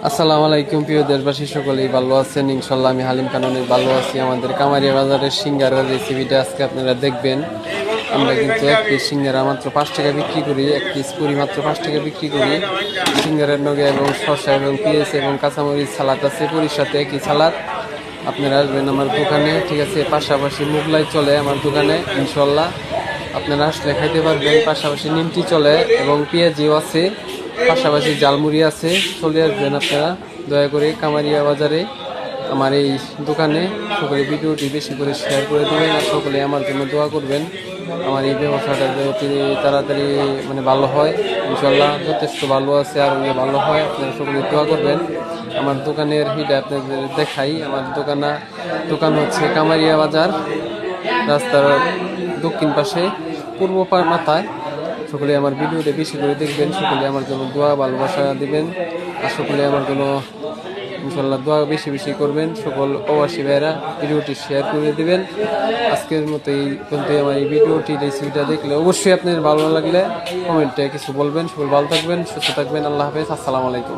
আসসালামু আলাইকুম প্রিয় দেশবাসী, সকলেই ভালো আছেন ইনশাল্লাহ। আমি হালিম খান অনেক ভালো আছি। আমাদের কামারিয়া বাজারের সিঙ্গারার রেসিপিটা আজকে আপনারা দেখবেন। আমরা কিন্তু এক পিস সিঙ্গারা মাত্র 5 টাকা বিক্রি করি, এক পিস পুরি মাত্র 5 টাকা বিক্রি করি। সিঙ্গারার নগে এবং শসা এবং পেঁয়াজ এবং কাঁচামরিচ সালাদ আছে, পুরির সাথে একই সালাদ। আপনারা আসবেন আমার দোকানে, ঠিক আছে। পাশাপাশি মোগলাই চলে আমার দোকানে ইনশাল্লাহ, আপনারা আসলে খাইতে পারবেন। পাশাপাশি নিমটি চলে এবং পেঁয়াজিও আছে, পাশাপাশি জালমুড়ি আছে। চলে আসবেন আপনারা দয়া করে কামারিয়া বাজারে আমার এই দোকানে। সকলে ভিডিওটি বেশি করে শেয়ার করে দেবেন আর সকলে আমার জন্য দোয়া করবেন। আমার এই ব্যবসাটা যাতে তাড়াতাড়ি ভালো হয় ইনশাল্লাহ। যথেষ্ট ভালো আছে, আর ভালো হয়। আপনারা সকলে দোয়া করবেন। আমার দোকানের হিডা আপনাদের দেখাই। আমার দোকান হচ্ছে কামারিয়া বাজার, রাস্তার দক্ষিণ পাশে পূর্ব মাথায়। সকলে আমার ভিডিওতে বেশি করে দেখবেন, সকলে আমার জন্য দোয়া ভালোবাসা দিবেন আর সকলে আমার জন্য ইনশাল্লাহ দোয়া বেশি বেশি করবেন। সকল প্রবাসী ভাইয়েরা ভিডিওটি শেয়ার করে দিবেন। আজকের মতো এই পর্যন্ত আমার এই ভিডিওটি রেসিপিটা দেখলে অবশ্যই আপনার ভালো লাগলে কমেন্টে কিছু বলবেন। সকল ভালো থাকবেন, সুস্থ থাকবেন। আল্লাহ হাফেজ, আসসালামু আলাইকুম।